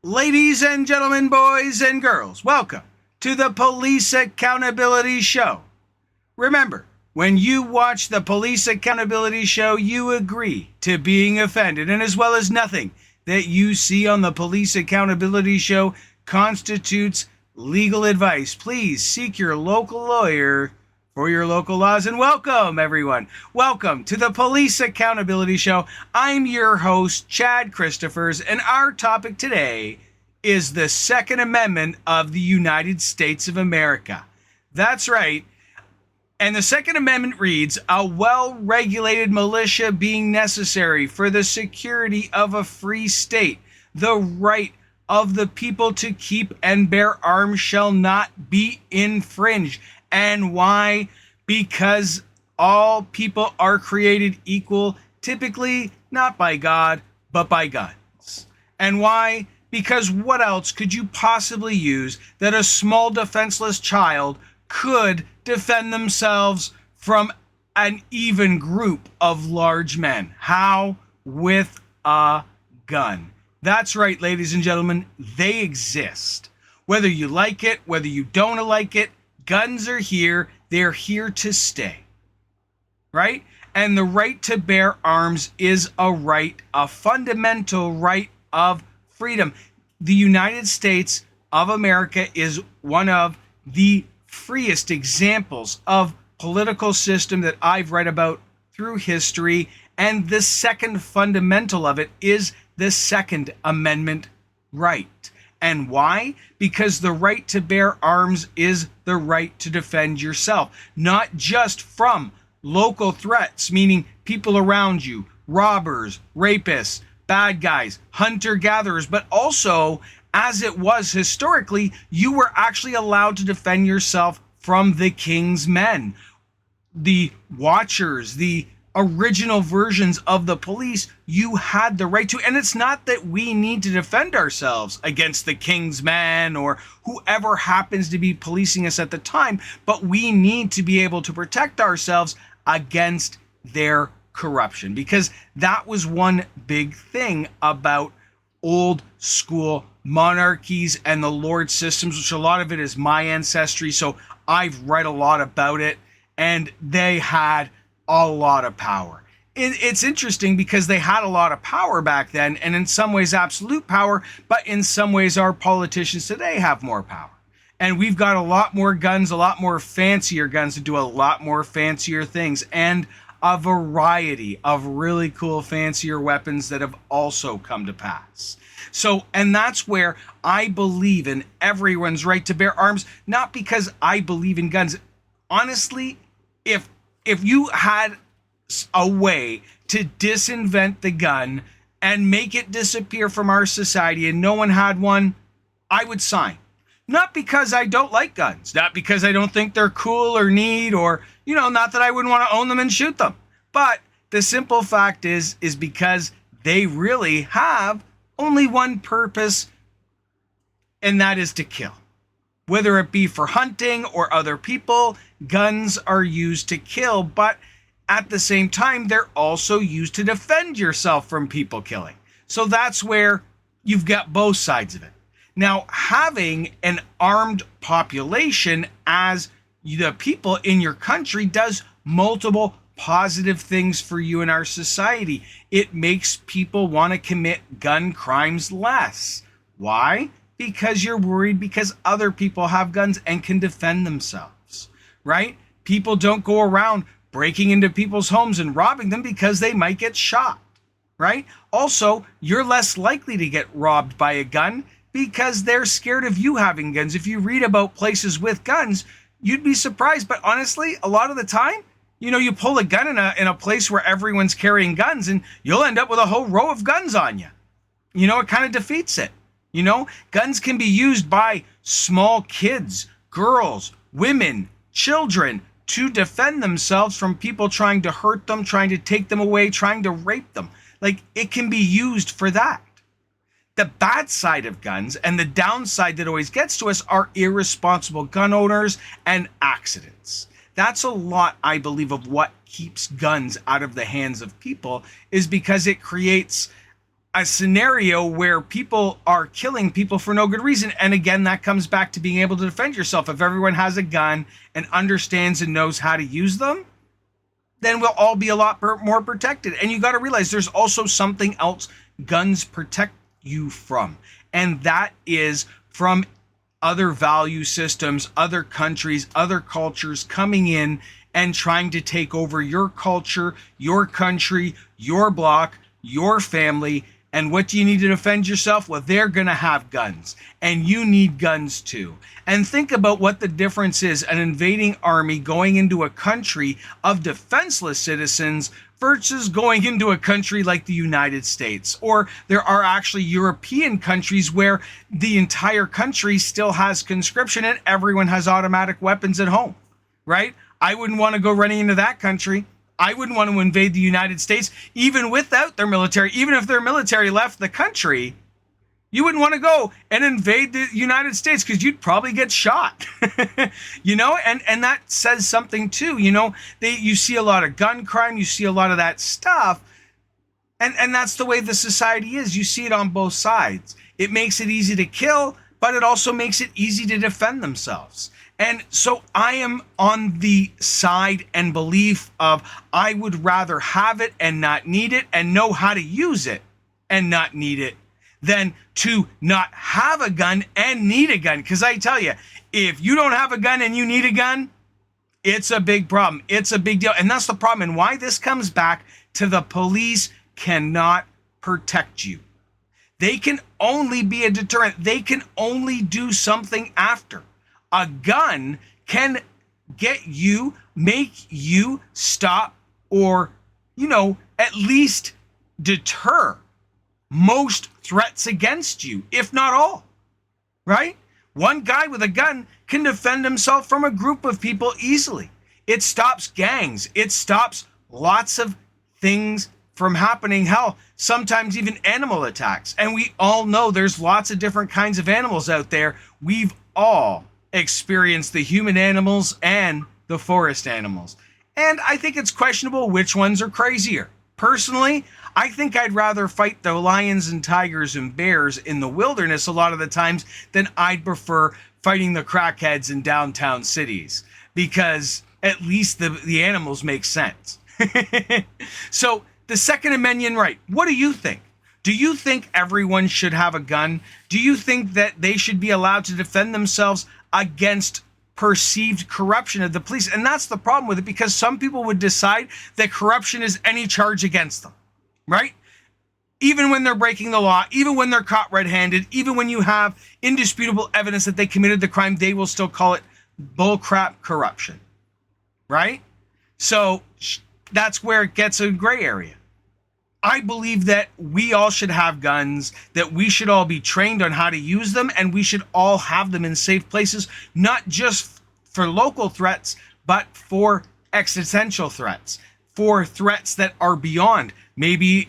Ladies and gentlemen, boys and girls, welcome to the Police Accountability Show. Remember, when you watch the Police Accountability Show, you agree to being offended, and as well as nothing that you see on the Police Accountability Show constitutes legal advice. Please seek your local lawyer for your local laws, and welcome everyone. Welcome to the Police Accountability Show. I'm your host, Chad Christophers, and our topic today is the Second Amendment of the United States of America. That's right. And the Second Amendment reads, a well-regulated militia being necessary for the security of a free state, the right of the people to keep and bear arms shall not be infringed. And why? Because all people are created equal, typically not by God, but by guns. And why? Because what else could you possibly use that a small defenseless child could defend themselves from an even group of large men? How? With a gun. That's right, ladies and gentlemen, they exist. Whether you like it, whether you don't like it, guns are here. They're here to stay, right? And the right to bear arms is a right, a fundamental right of freedom. The United States of America is one of the freest examples of political system that I've read about through history. And the second fundamental of it is the Second Amendment right. And why? Because the right to bear arms is the right to defend yourself, not just from local threats, meaning people around you, robbers, rapists, bad guys, hunter-gatherers, but also, as it was historically, you were actually allowed to defend yourself from the king's men, the watchers, the original versions of the police. You had the right to, and it's not that we need to defend ourselves against the king's men or whoever happens to be policing us at the time, but we need to be able to protect ourselves against their corruption, because that was one big thing about old school monarchies and the lord systems, which a lot of it is my ancestry, so I've read a lot about it, and they had a lot of power. It's interesting because they had a lot of power back then, and in some ways absolute power, but in some ways our politicians today have more power. And we've got a lot more guns, a lot more fancier guns to do a lot more fancier things, and a variety of really cool fancier weapons that have also come to pass. So, and that's where I believe in everyone's right to bear arms, not because I believe in guns. Honestly, if you had a way to disinvent the gun and make it disappear from our society and no one had one, I would sign. Not because I don't like guns, not because I don't think they're cool or neat, or, not that I wouldn't want to own them and shoot them. But the simple fact is because they really have only one purpose, and that is to kill. Whether it be for hunting or other people, guns are used to kill, but at the same time, they're also used to defend yourself from people killing. So that's where you've got both sides of it. Now, having an armed population as the people in your country does multiple positive things for you in our society. It makes people want to commit gun crimes less. Why? Because you're worried because other people have guns and can defend themselves, right? People don't go around breaking into people's homes and robbing them because they might get shot, right? Also, you're less likely to get robbed by a gun because they're scared of you having guns. If you read about places with guns, you'd be surprised. But honestly, a lot of the time, you pull a gun in a place where everyone's carrying guns and you'll end up with a whole row of guns on you. It kind of defeats it. Guns can be used by small kids, girls, women, children to defend themselves from people trying to hurt them, trying to take them away, trying to rape them. Like, it can be used for that. The bad side of guns and the downside that always gets to us are irresponsible gun owners and accidents. That's a lot, I believe, of what keeps guns out of the hands of people, is because it creates a scenario where people are killing people for no good reason. And again, that comes back to being able to defend yourself. If everyone has a gun and understands and knows how to use them, then we'll all be a lot more protected. And you got to realize there's also something else guns protect you from, and that is from other value systems, other countries, other cultures coming in and trying to take over your culture, your country, your block, your family. And what do you need to defend yourself? Well, they're going to have guns, and you need guns too. And think about what the difference is: an invading army going into a country of defenseless citizens versus going into a country like the United States. Or there are actually European countries where the entire country still has conscription and everyone has automatic weapons at home, right? I wouldn't want to go running into that country. I wouldn't want to invade the United States, even without their military. Even if their military left the country, you wouldn't want to go and invade the United States because you'd probably get shot. And that says something too. You see a lot of gun crime, you see a lot of that stuff, and that's the way the society is. You see it on both sides. It makes it easy to kill, but it also makes it easy to defend themselves. And so I am on the side and belief of I would rather have it and not need it and know how to use it and not need it than to not have a gun and need a gun. Because I tell you, if you don't have a gun and you need a gun, it's a big problem. It's a big deal. And that's the problem. And why this comes back to the police cannot protect you. They can only be a deterrent. They can only do something after. A gun can make you stop or, at least deter most threats against you, if not all, right? One guy with a gun can defend himself from a group of people easily. It stops gangs. It stops lots of things from happening. Hell, sometimes even animal attacks. And we all know there's lots of different kinds of animals out there. We've all experienced the human animals and the forest animals. And I think it's questionable which ones are crazier. Personally, I think I'd rather fight the lions and tigers and bears in the wilderness a lot of the times than I'd prefer fighting the crackheads in downtown cities, because at least the animals make sense. So the Second Amendment right, what do you think? Do you think everyone should have a gun? Do you think that they should be allowed to defend themselves against perceived corruption of the police? And that's the problem with it, because some people would decide that corruption is any charge against them, right? Even when they're breaking the law, even when they're caught red-handed, even when you have indisputable evidence that they committed the crime, they will still call it bullcrap corruption, right? So that's where it gets a gray area. I believe that we all should have guns, that we should all be trained on how to use them, and we should all have them in safe places, not just for local threats, but for existential threats, for threats that are beyond. Maybe,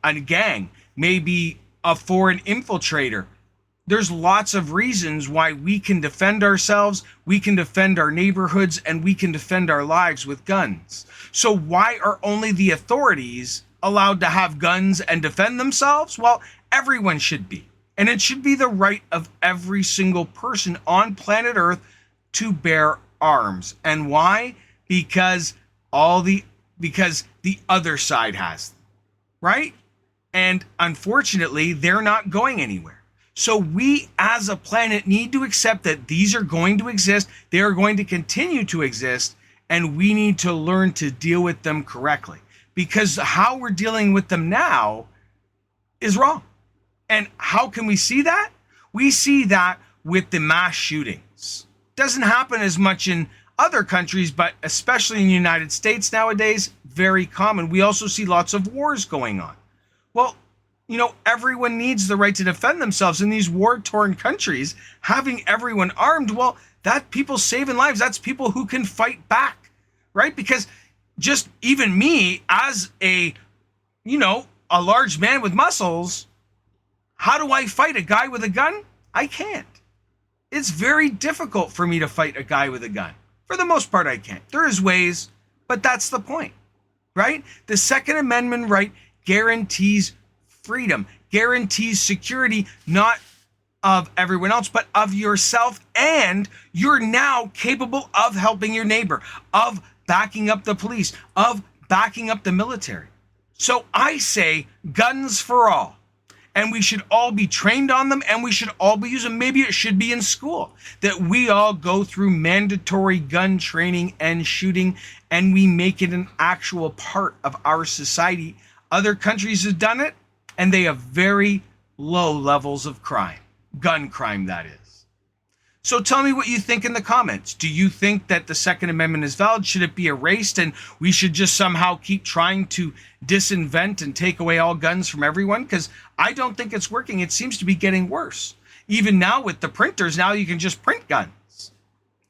a gang, maybe a foreign infiltrator. There's lots of reasons why we can defend ourselves, we can defend our neighborhoods, and we can defend our lives with guns. So why are only the authorities allowed to have guns and defend themselves? Well, everyone should be. And it should be the right of every single person on planet Earth to bear arms. And why? Because the other side has them, right? And unfortunately, they're not going anywhere. So we as a planet need to accept that these are going to exist, they are going to continue to exist, and we need to learn to deal with them correctly. Because how we're dealing with them now is wrong. And how can we see that? We see that with the mass shootings. Doesn't happen as much in other countries, but especially in the United States nowadays, very common. We also see lots of wars going on. Well, everyone needs the right to defend themselves in these war-torn countries. Having everyone armed, well, that people saving lives, that's people who can fight back, right? Because just even me as a large man with muscles, how do I fight a guy with a gun? I can't. It's very difficult for me to fight a guy with a gun. For the most part, I can't. There is ways, but that's the point, right? The Second Amendment right guarantees freedom, guarantees security, not of everyone else, but of yourself. And you're now capable of helping your neighbor, of backing up the police, of backing up the military. So I say guns for all. And we should all be trained on them, and we should all be using them. Maybe it should be in school that we all go through mandatory gun training and shooting, and we make it an actual part of our society. Other countries have done it, and they have very low levels of crime. Gun crime, that is. So tell me what you think in the comments. Do you think that the Second Amendment is valid? Should it be erased and we should just somehow keep trying to disinvent and take away all guns from everyone? Because I don't think it's working. It seems to be getting worse. Even now with the printers, now you can just print guns.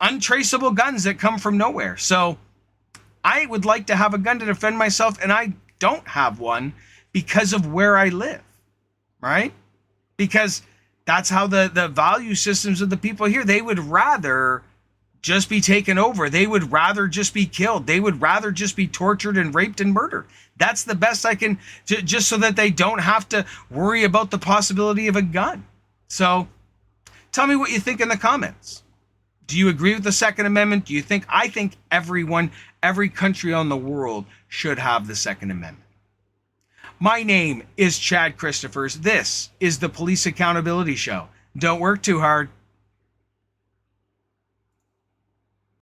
Untraceable guns that come from nowhere. So I would like to have a gun to defend myself, and I don't have one because of where I live, right? Because that's how the value systems of the people here, they would rather just be taken over. They would rather just be killed. They would rather just be tortured and raped and murdered. That's the best I can, just so that they don't have to worry about the possibility of a gun. So tell me what you think in the comments. Do you agree with the Second Amendment? Do you think, I think everyone, every country on the world should have the Second Amendment. My name is Chad Christophers. This is the Police Accountability Show. Don't work too hard.